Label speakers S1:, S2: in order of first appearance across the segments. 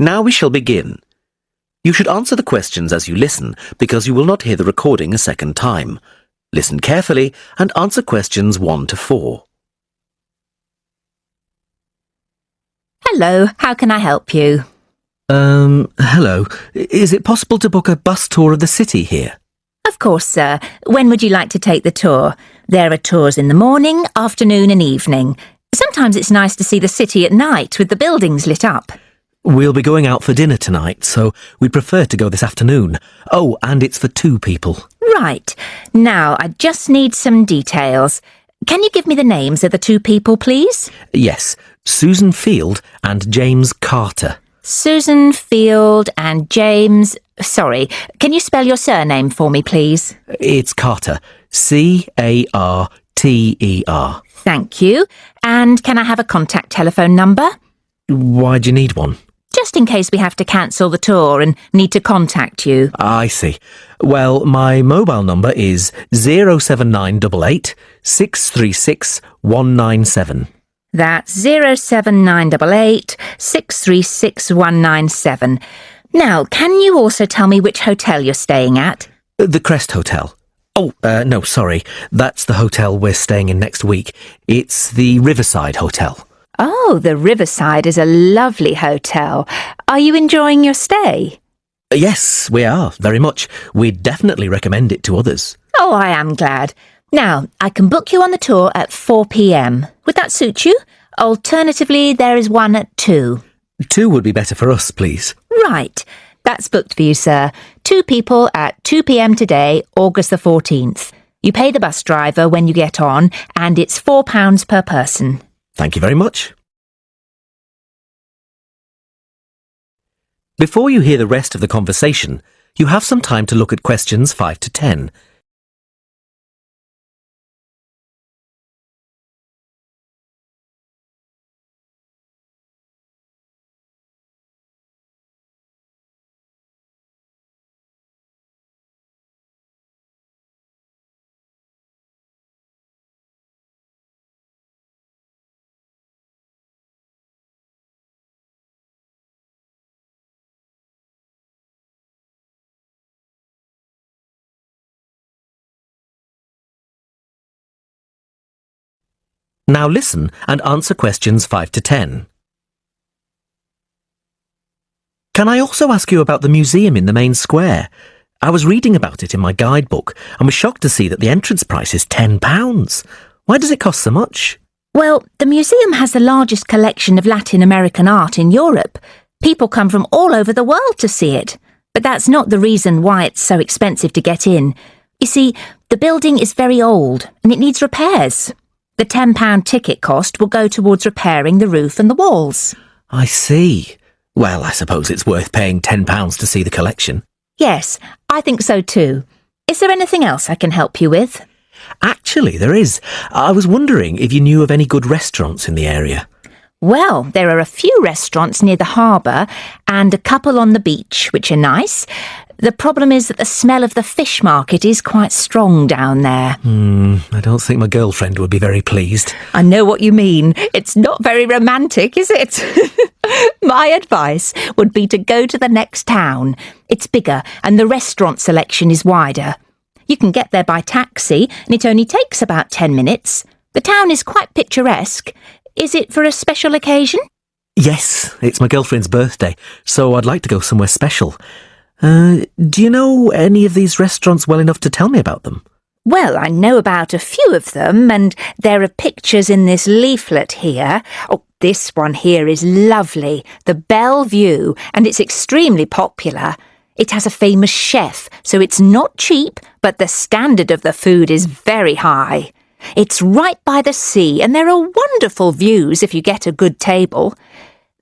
S1: Now we shall begin. You should answer the questions as you listen, because you will not hear the recording a second time. Listen carefully and answer questions 1 to 4.
S2: Hello, how can I help you?
S1: Hello. Is it possible to book a bus tour of the city here?
S2: Of course, sir. When would you like to take the tour? There are tours in the morning, afternoon and evening. Sometimes it's nice to see the city at night with the buildings lit up.
S1: We'll be going out for dinner tonight, so we'd prefer to go this afternoon. Oh, and it's for 2 people.
S2: Right. Now, I just need some details. Can you give me the names of the 2 people, please?
S1: Yes, Susan Field and James Carter.
S2: Susan Field and James... Sorry, can you spell your surname for me, please?
S1: It's Carter. Carter.
S2: Thank you. And can I have a contact telephone number?
S1: Why do you need one?
S2: Just in case we have to cancel the tour and need to contact you.
S1: I see. Well, my mobile number is 07988 636 197.
S2: That's 07988 636 197. Now, can you also tell me which hotel you're staying at?
S1: The Crest Hotel. Oh, no, sorry. That's the hotel we're staying in next week. It's the Riverside Hotel.
S2: Oh, the Riverside is a lovely hotel. Are you enjoying your stay?
S1: Yes, we are, very much. We'd definitely recommend it to others.
S2: Oh, I am glad. Now, I can book you on the tour at 4 p.m. Would that suit you? Alternatively, there is one at 2.
S1: 2 would be better for us, please.
S2: Right. That's booked for you, sir. 2 people at 2 p.m. today, August the 14th. You pay the bus driver when you get on, and it's £4 per person.
S1: Thank you very much. Before you hear the rest of the conversation, you have some time to look at questions 5 to 10. Now listen and answer questions 5 to 10. Can I also ask you about the museum in the main square? I was reading about it in my guidebook and was shocked to see that the entrance price is £10. Why does it cost so much?
S2: Well, the museum has the largest collection of Latin American art in Europe. People come from all over the world to see it. But that's not the reason why it's so expensive to get in. You see, the building is very old and it needs repairs. The £10 ticket cost will go towards repairing the roof and the walls.
S1: I see. Well, I suppose it's worth paying £10 to see the collection.
S2: Yes, I think so too. Is there anything else I can help you with?
S1: Actually, there is. I was wondering if you knew of any good restaurants in the area.
S2: Well, there are a few restaurants near the harbour and a couple on the beach, which are nice. The problem is that the smell of the fish market is quite strong down there.
S1: I don't think my girlfriend would be very pleased.
S2: I know what you mean. It's not very romantic, is it? My advice would be to go to the next town. It's bigger and the restaurant selection is wider. You can get there by taxi and it only takes about 10 minutes. The town is quite picturesque. Is it for a special occasion?
S1: Yes, it's my girlfriend's birthday, so I'd like to go somewhere special. Do you know any of these restaurants well enough to tell me about them?
S2: Well, I know about a few of them, and there are pictures in this leaflet here. Oh, this one here is lovely, the Bellevue, and it's extremely popular. It has a famous chef, so it's not cheap, but the standard of the food is very high. It's right by the sea, and there are wonderful views if you get a good table.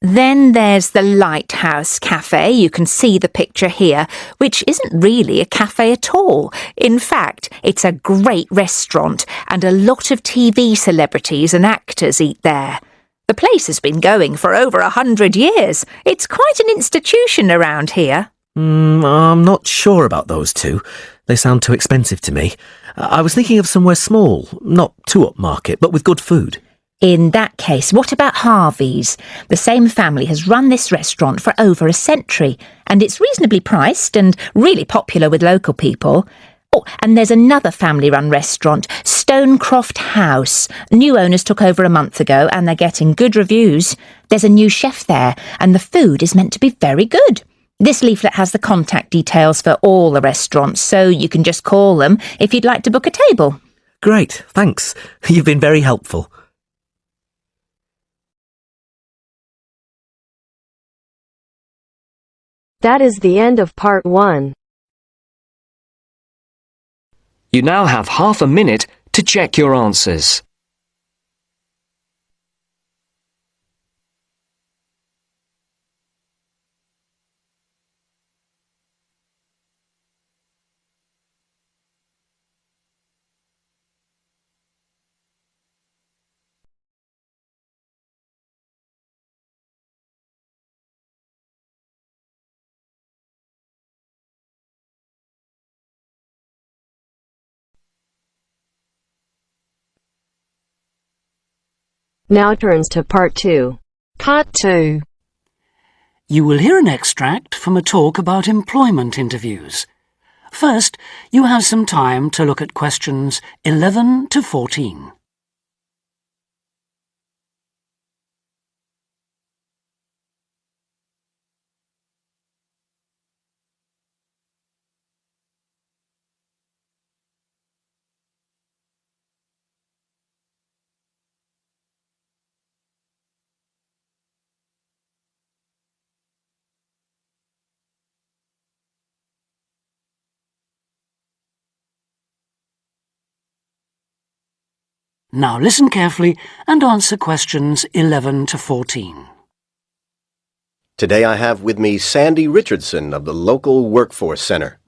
S2: Then there's the Lighthouse Cafe, you can see the picture here, which isn't really a cafe at all. In fact, it's a great restaurant, and a lot of TV celebrities and actors eat there. The place has been going for over 100 years. It's quite an institution around here.
S1: I'm not sure about those 2. They sound too expensive to me. I was thinking of somewhere small, not too upmarket, but with good food.
S2: In that case, what about Harvey's? The same family has run this restaurant for over a century, and it's reasonably priced and really popular with local people. Oh, and there's another family-run restaurant, Stonecroft House. New owners took over a month ago, and they're getting good reviews. There's a new chef there, and the food is meant to be very good. This leaflet has the contact details for all the restaurants, so you can just call them if you'd like to book a table.
S1: Great, thanks. You've been very helpful.
S3: That is the end of part 1.
S4: You now have half a minute to check your answers.
S3: Now turns to part 2.
S5: Part 2. You will hear an extract from a talk about employment interviews. First, you have some time to look at questions 11 to 14. Now listen carefully and answer questions 11 to 14.
S6: Today I have with me Sandy Richardson of the local Workforce Center,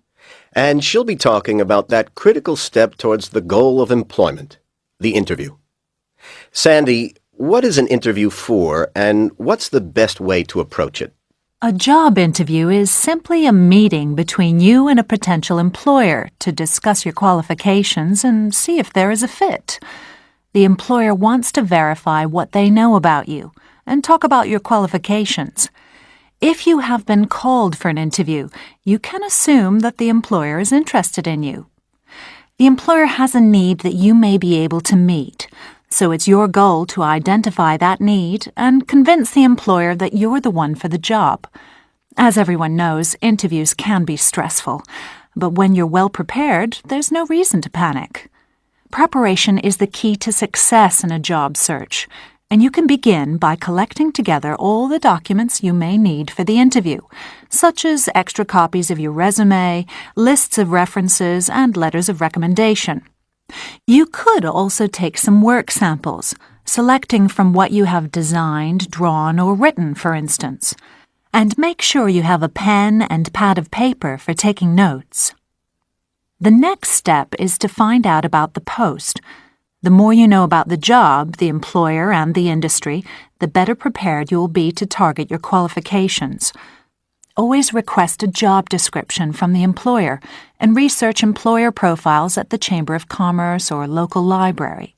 S6: and she'll be talking about that critical step towards the goal of employment, the interview. Sandy, what is an interview for, and what's the best way to approach it?
S7: A job interview is simply a meeting between you and a potential employer to discuss your qualifications and see if there is a fit. The employer wants to verify what they know about you and talk about your qualifications. If you have been called for an interview, you can assume that the employer is interested in you. The employer has a need that you may be able to meet, so it's your goal to identify that need and convince the employer that you're the one for the job. As everyone knows, interviews can be stressful, but when you're well prepared, there's no reason to panic. Preparation is the key to success in a job search, and you can begin by collecting together all the documents you may need for the interview, such as extra copies of your resume, lists of references, and letters of recommendation. You could also take some work samples, selecting from what you have designed, drawn, or written, for instance. And make sure you have a pen and pad of paper for taking notes. The next step is to find out about the post. The more you know about the job, the employer, and the industry, the better prepared you will be to target your qualifications. Always request a job description from the employer and research employer profiles at the Chamber of Commerce or local library.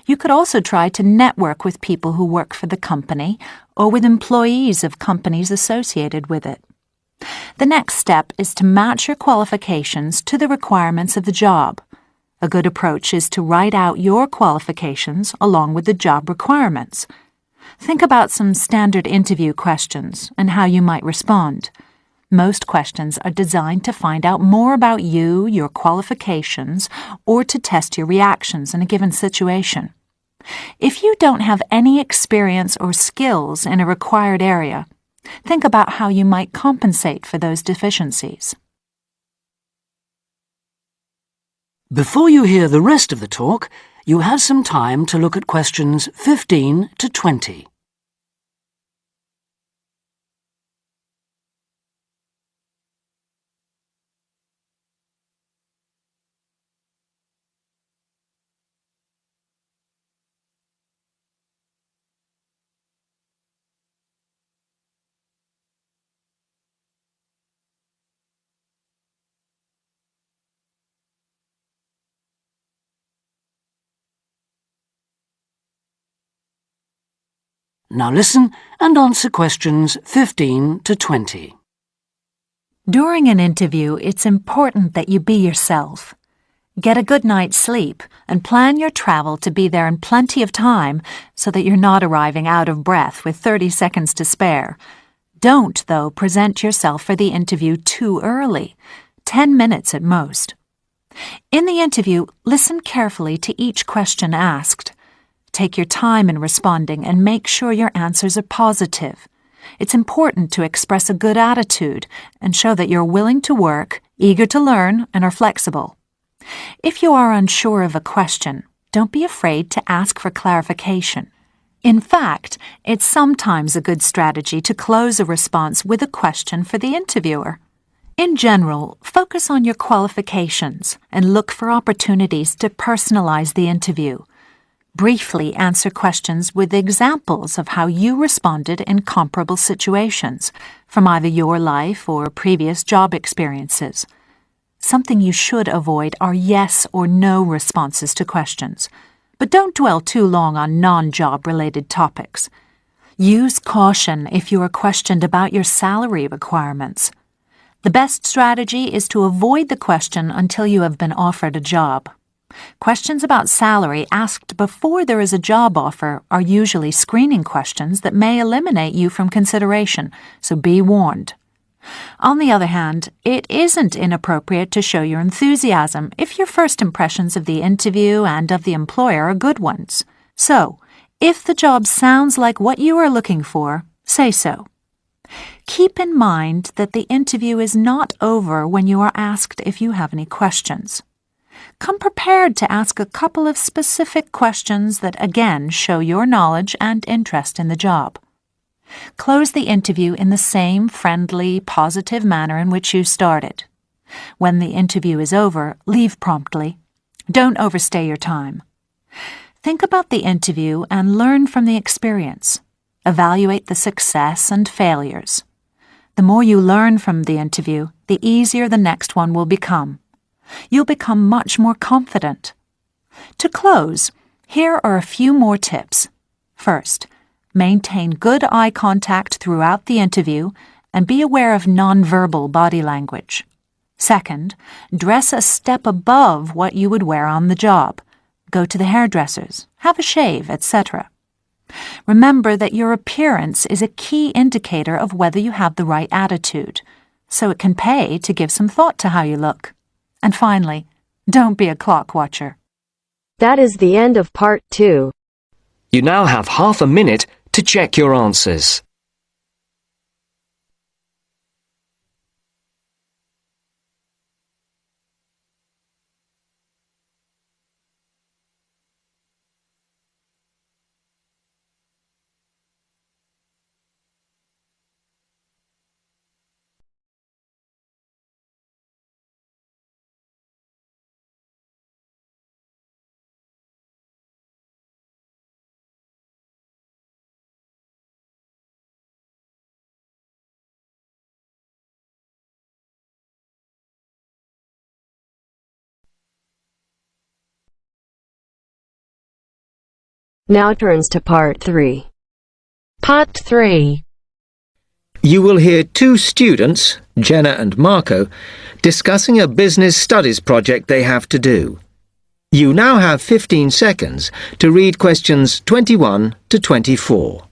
S7: You could also try to network with people who work for the company or with employees of companies associated with it. The next step is to match your qualifications to the requirements of the job. A good approach is to write out your qualifications along with the job requirements. Think about some standard interview questions and how you might respond. Most questions are designed to find out more about you, your qualifications, or to test your reactions in a given situation. If you don't have any experience or skills in a required area, think about how you might compensate for those deficiencies.
S5: Before you hear the rest of the talk, you have some time to look at questions 15 to 20. Now listen and answer questions 15 to 20.
S7: During an interview, it's important that you be yourself. Get a good night's sleep and plan your travel to be there in plenty of time so that you're not arriving out of breath with 30 seconds to spare. Don't, though, present yourself for the interview too early, 10 minutes at most. In the interview, listen carefully to each question asked. Take your time in responding and make sure your answers are positive. It's important to express a good attitude and show that you're willing to work, eager to learn, and are flexible. If you are unsure of a question, don't be afraid to ask for clarification. In fact, it's sometimes a good strategy to close a response with a question for the interviewer. In general, focus on your qualifications and look for opportunities to personalize the interview. Briefly answer questions with examples of how you responded in comparable situations, from either your life or previous job experiences. Something you should avoid are yes or no responses to questions, but don't dwell too long on non-job related topics. Use caution if you are questioned about your salary requirements. The best strategy is to avoid the question until you have been offered a job. Questions about salary asked before there is a job offer are usually screening questions that may eliminate you from consideration, so be warned. On the other hand, it isn't inappropriate to show your enthusiasm if your first impressions of the interview and of the employer are good ones. So, if the job sounds like what you are looking for, say so. Keep in mind that the interview is not over when you are asked if you have any questions. Come prepared to ask a couple of specific questions that again show your knowledge and interest in the job. Close the interview in the same friendly, positive manner in which you started. When the interview is over, leave promptly. Don't overstay your time. Think about the interview and learn from the experience. Evaluate the success and failures. The more you learn from the interview, the easier the next one will become. You'll become much more confident. To close, here are a few more tips. First, maintain good eye contact throughout the interview and be aware of nonverbal body language. Second, dress a step above what you would wear on the job. Go to the hairdressers, have a shave, etc. Remember that your appearance is a key indicator of whether you have the right attitude, so it can pay to give some thought to how you look. And finally, don't be a clock watcher.
S3: That is the end of part 2.
S4: You now have half a minute to check your answers.
S3: Now turns to part 3.
S8: Part 3.
S9: You will hear two students, Jenna and Marco, discussing a business studies project they have to do. You now have 15 seconds to read questions 21 to 24.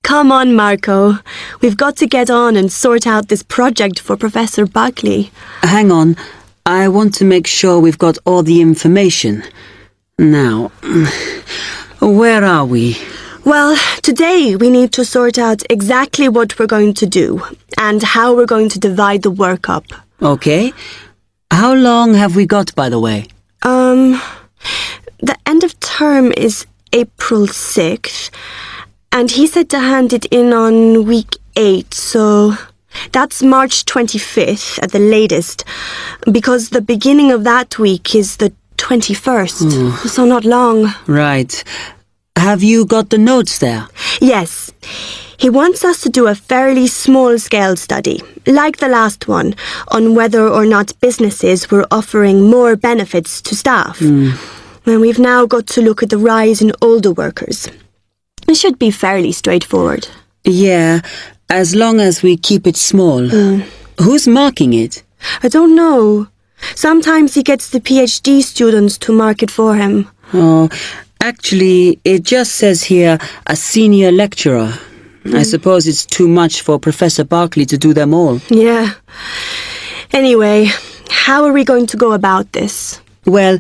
S10: Come on, Marco. We've got to get on and sort out this project for Professor Buckley.
S11: Hang on. I want to make sure we've got all the information. Now, where are we?
S10: Well, today we need to sort out exactly what we're going to do and how we're going to divide the work up.
S11: Okay. How long have we got, by the way?
S10: The end of term is April 6th. And he said to hand it in on week 8, so that's March 25th at the latest, because the beginning of that week is the 21st, so not long.
S11: Right. Have you got the notes there?
S10: Yes. He wants us to do a fairly small-scale study, like the last one, on whether or not businesses were offering more benefits to staff. And we've now got to look at the rise in older workers. It should be fairly straightforward.
S11: Yeah, as long as we keep it small. Who's marking it?
S10: I don't know. Sometimes he gets the PhD students to mark it for him.
S11: Oh, actually, it just says here, a senior lecturer. I suppose it's too much for Professor Barclay to do them all.
S10: Yeah. Anyway, how are we going to go about this?
S11: Well,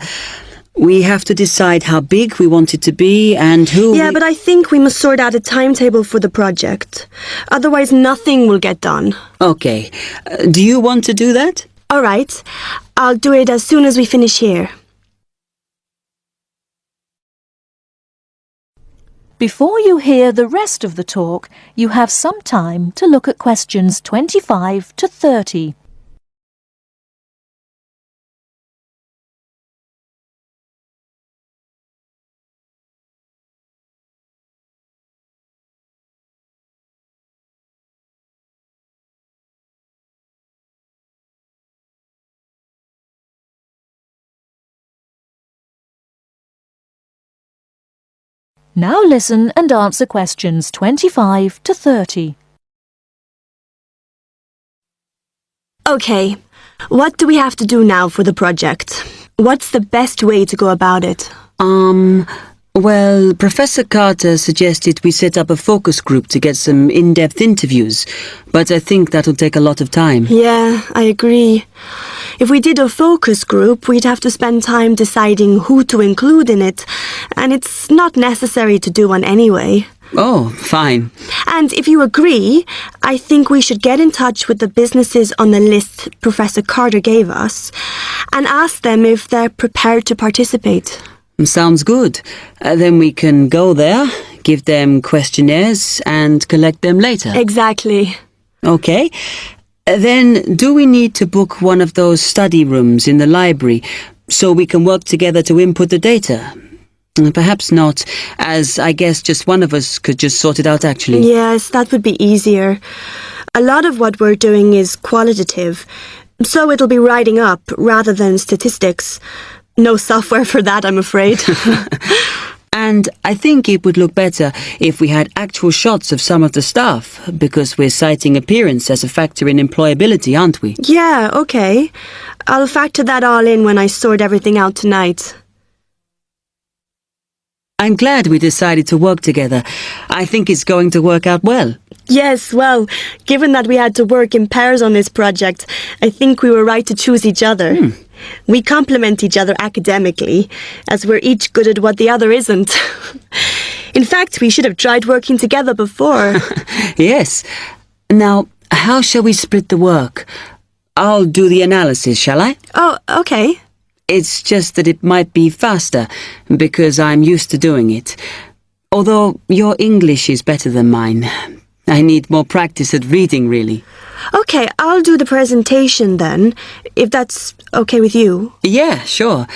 S11: we have to decide how big we want it to be and who...
S10: Yeah, but I think we must sort out a timetable for the project. Otherwise, nothing will get done.
S11: Okay. Do you want to do that?
S10: All right. I'll do it as soon as we finish here.
S7: Before you hear the rest of the talk, you have some time to look at questions 25 to 30. Now listen and answer questions 25 to 30.
S10: Okay. What do we have to do now for the project? What's the best way to go about it?
S11: Well, Professor Carter suggested we set up a focus group to get some in-depth interviews, but I think that'll take a lot of time.
S10: Yeah, I agree. If we did a focus group, we'd have to spend time deciding who to include in it, and it's not necessary to do one anyway.
S11: Oh, fine.
S10: And if you agree, I think we should get in touch with the businesses on the list Professor Carter gave us and ask them if they're prepared to participate.
S11: Sounds good. Then we can go there, give them questionnaires, and collect them later.
S10: Exactly.
S11: Okay. Then, do we need to book one of those study rooms in the library so we can work together to input the data? Perhaps not, as I guess just one of us could just sort it out actually.
S10: Yes, that would be easier. A lot of what we're doing is qualitative, so it'll be writing up rather than statistics. No software for that, I'm afraid.
S11: And I think it would look better if we had actual shots of some of the staff, because we're citing appearance as a factor in employability, aren't we?
S10: Yeah, okay. I'll factor that all in when I sort everything out tonight.
S11: I'm glad we decided to work together. I think it's going to work out well.
S10: Yes, well, given that we had to work in pairs on this project, I think we were right to choose each other. We complement each other academically, as we're each good at what the other isn't. In fact, we should have tried working together before.
S11: Yes. Now, how shall we split the work? I'll do the analysis, shall I?
S10: Oh, okay.
S11: It's just that it might be faster, because I'm used to doing it. Although your English is better than mine. I need more practice at reading, really.
S10: Okay, I'll do the presentation then, if that's okay with you.
S11: Yeah, sure.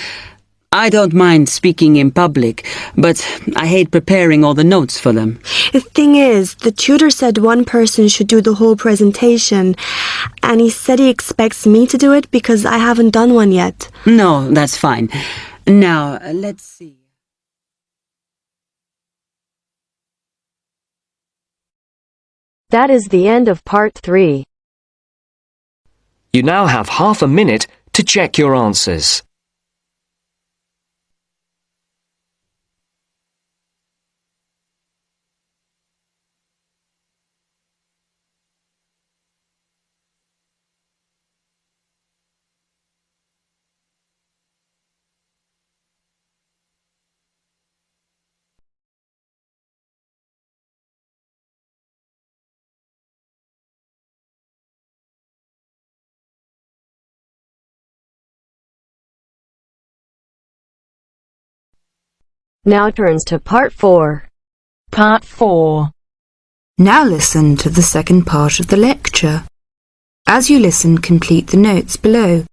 S11: I don't mind speaking in public, but I hate preparing all the notes for them.
S10: The thing is, the tutor said one person should do the whole presentation, and he said he expects me to do it because I haven't done one yet.
S11: No, that's fine. Now, let's see.
S3: That is the end of part 3.
S4: You now have half a minute to check your answers.
S3: Now turns to part 4.
S7: Part 4.
S12: Now listen to the second part of the lecture. As you listen, complete the notes below.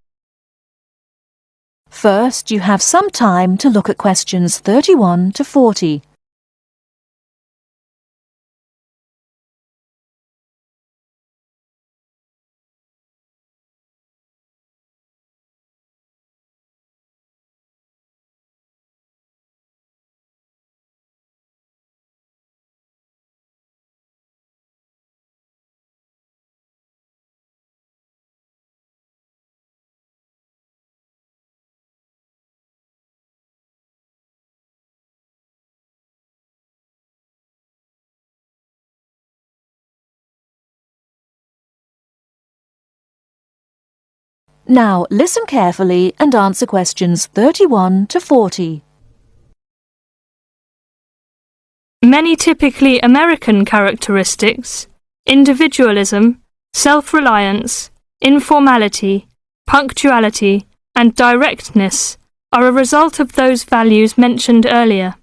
S7: First, you have some time to look at questions 31 to 40. Now listen carefully and answer questions 31 to 40.
S13: Many typically American characteristics, individualism, self-reliance, informality, punctuality, and directness, are a result of those values mentioned earlier.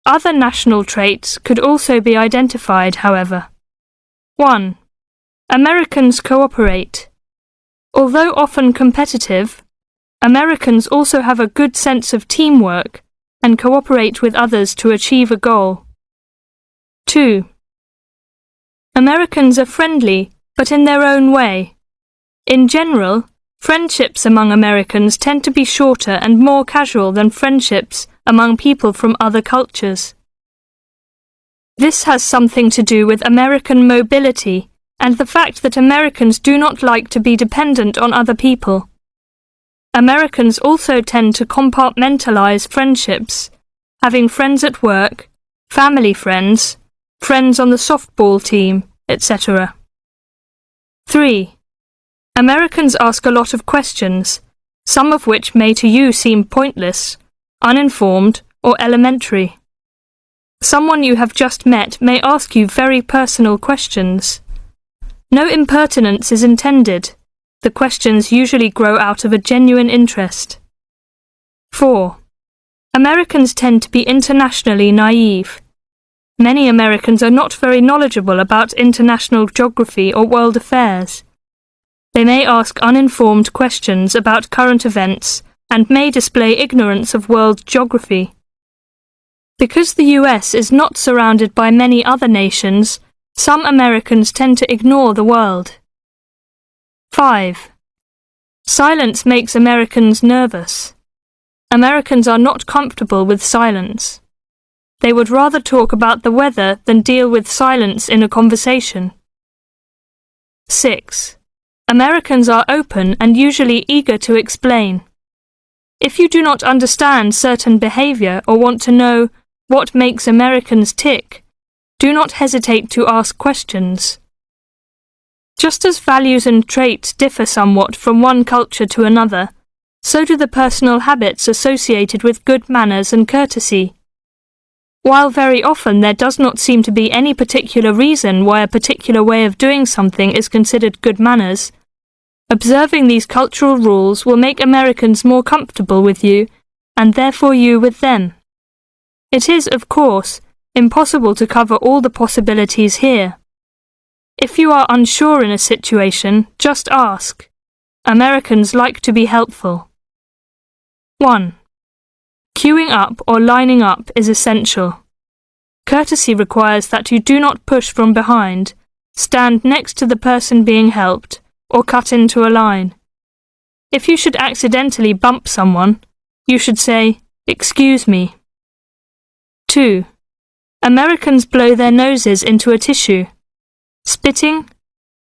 S13: Other national traits could also be identified, however. 1. Americans cooperate. Although often competitive, Americans also have a good sense of teamwork and cooperate with others to achieve a goal. 2. Americans are friendly, but in their own way. In general, friendships among Americans tend to be shorter and more casual than friendships among people from other cultures. This has something to do with American mobility and the fact that Americans do not like to be dependent on other people. Americans also tend to compartmentalize friendships, having friends at work, family friends, friends on the softball team, etc. 3. Americans ask a lot of questions, some of which may to you seem pointless, uninformed, or elementary. Someone you have just met may ask you very personal questions. No impertinence is intended. The questions usually grow out of a genuine interest. 4. Americans tend to be internationally naive. Many Americans are not very knowledgeable about international geography or world affairs. They may ask uninformed questions about current events and may display ignorance of world geography. Because the US is not surrounded by many other nations, some Americans tend to ignore the world. 5. Silence makes Americans nervous. Americans are not comfortable with silence. They would rather talk about the weather than deal with silence in a conversation. 6. Americans are open and usually eager to explain. If you do not understand certain behavior or want to know what makes Americans tick, do not hesitate to ask questions. Just as values and traits differ somewhat from one culture to another, so do the personal habits associated with good manners and courtesy. While very often there does not seem to be any particular reason why a particular way of doing something is considered good manners, observing these cultural rules will make Americans more comfortable with you, and therefore you with them. It is, of course, impossible to cover all the possibilities here. If you are unsure in a situation, just ask. Americans like to be helpful. 1. Queuing up or lining up is essential. Courtesy requires that you do not push from behind, stand next to the person being helped, or cut into a line. If you should accidentally bump someone, you should say, "Excuse me." 2. Americans blow their noses into a tissue. Spitting,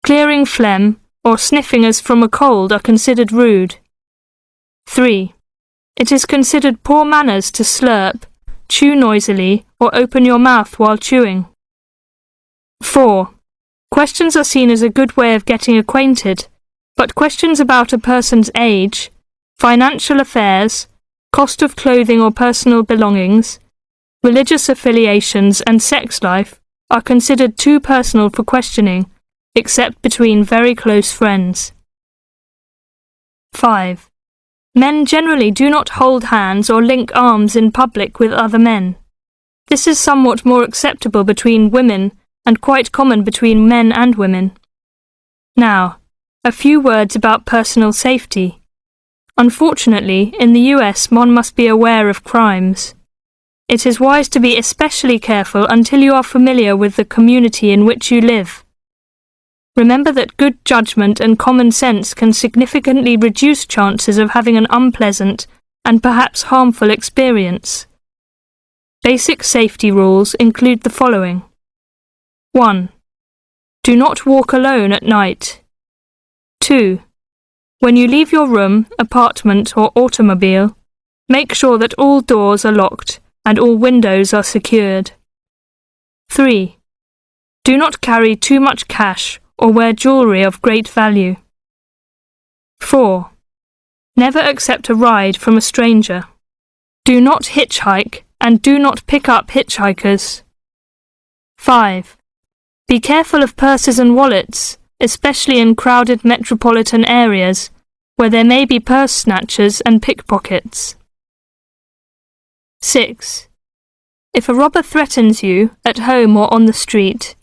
S13: clearing phlegm, or sniffing as from a cold are considered rude. 3. It is considered poor manners to slurp, chew noisily, or open your mouth while chewing. 4. Questions are seen as a good way of getting acquainted, but questions about a person's age, financial affairs, cost of clothing or personal belongings, religious affiliations and sex life are considered too personal for questioning, except between very close friends. 5. Men generally do not hold hands or link arms in public with other men. This is somewhat more acceptable between women and quite common between men and women. Now, a few words about personal safety. Unfortunately, in the US, one must be aware of crimes. It is wise to be especially careful until you are familiar with the community in which you live. Remember that good judgment and common sense can significantly reduce chances of having an unpleasant and perhaps harmful experience. Basic safety rules include the following. 1. Do not walk alone at night. 2. When you leave your room, apartment, or automobile, make sure that all doors are locked and all windows are secured. 3. Do not carry too much cash or wear jewelry of great value. 4. Never accept a ride from a stranger. Do not hitchhike and do not pick up hitchhikers. 5. Be careful of purses and wallets, especially in crowded metropolitan areas, where there may be purse snatchers and pickpockets. 6. If a robber threatens you, at home or on the street,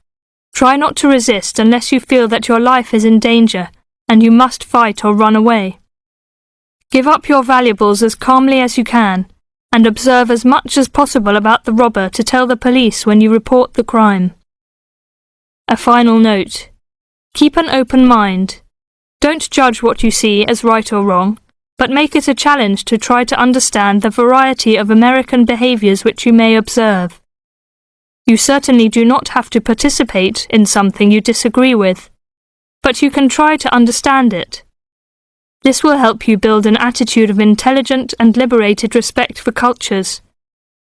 S13: try not to resist unless you feel that your life is in danger and you must fight or run away. Give up your valuables as calmly as you can, and observe as much as possible about the robber to tell the police when you report the crime. A final note. Keep an open mind. Don't judge what you see as right or wrong, but make it a challenge to try to understand the variety of American behaviors which you may observe. You certainly do not have to participate in something you disagree with, but you can try to understand it. This will help you build an attitude of intelligent and liberated respect for cultures,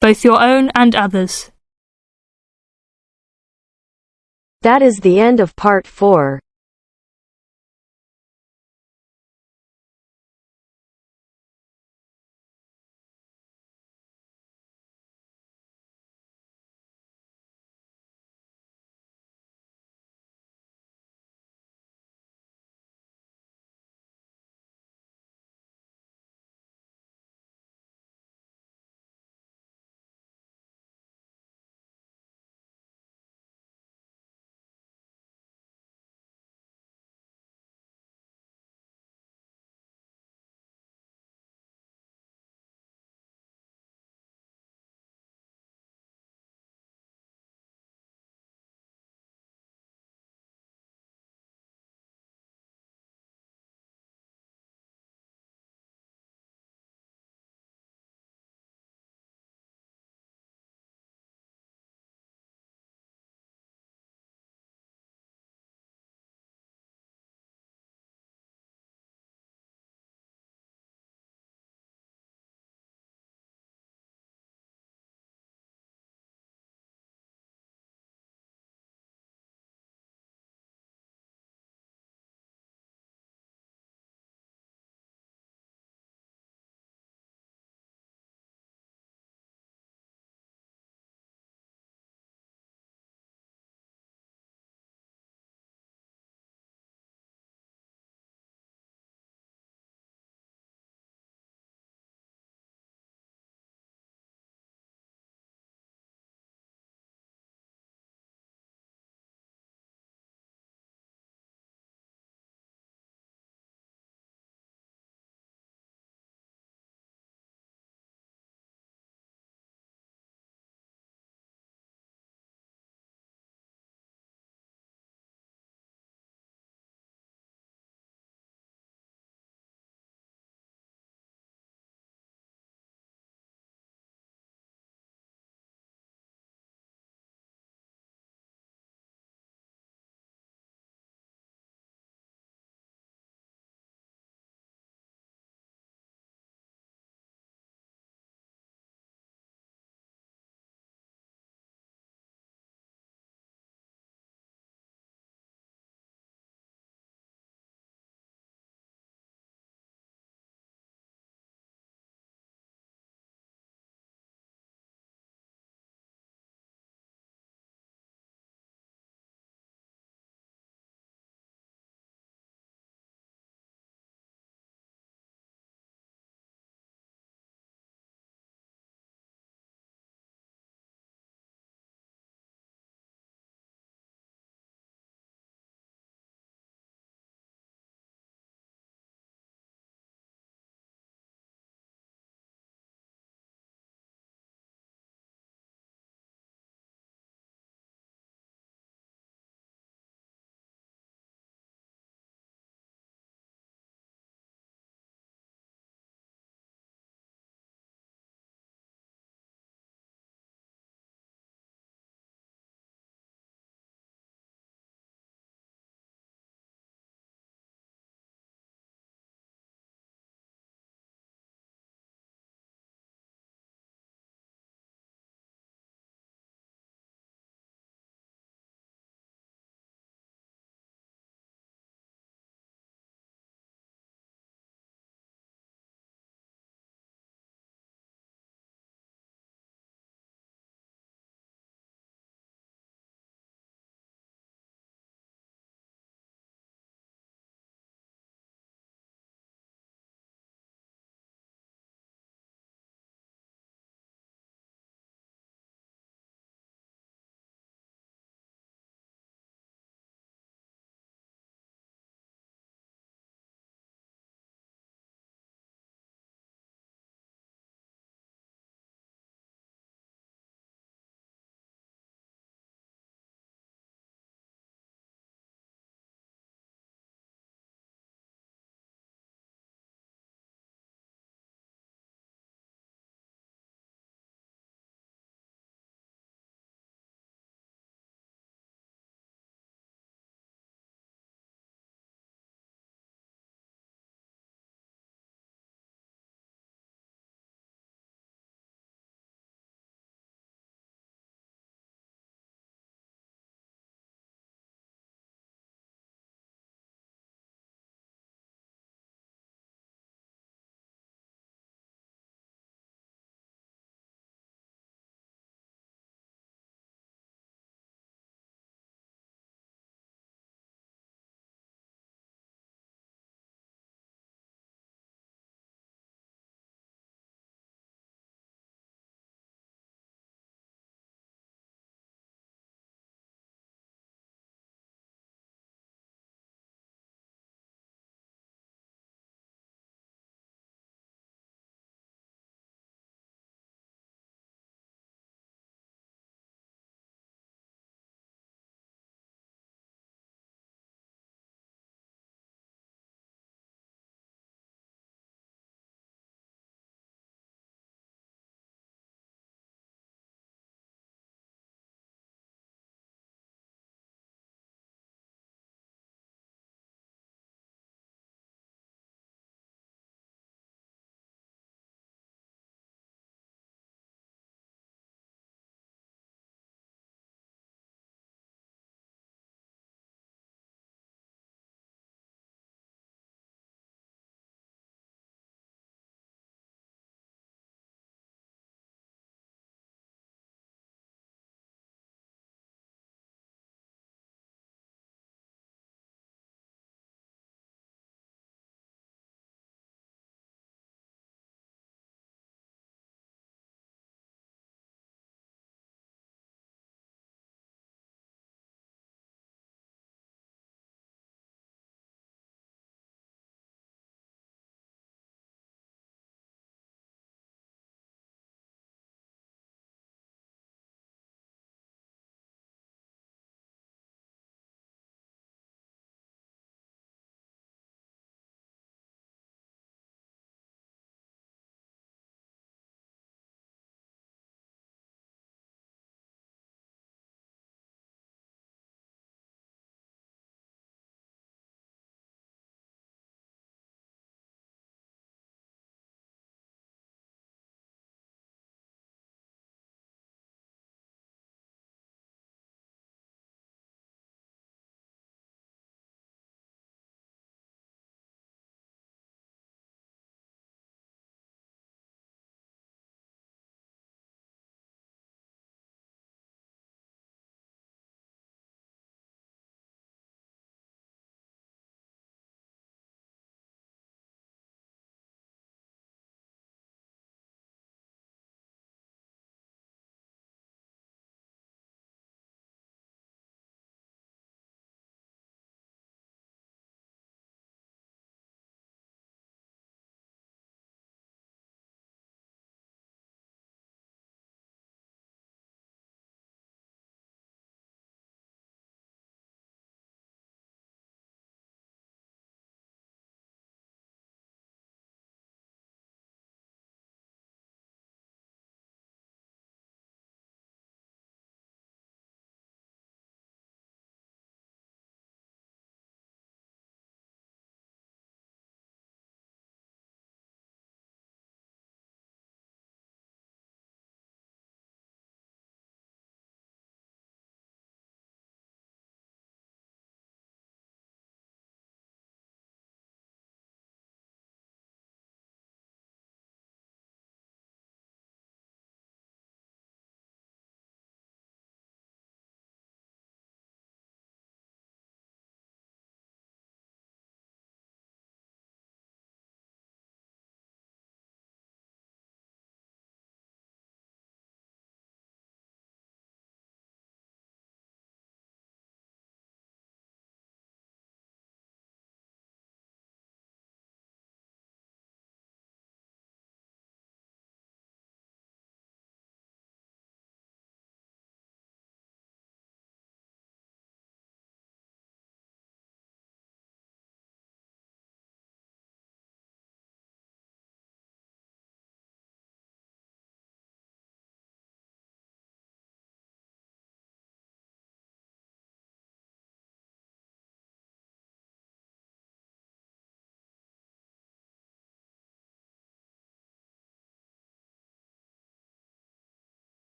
S13: both your own and others.
S3: That is the end of part 4.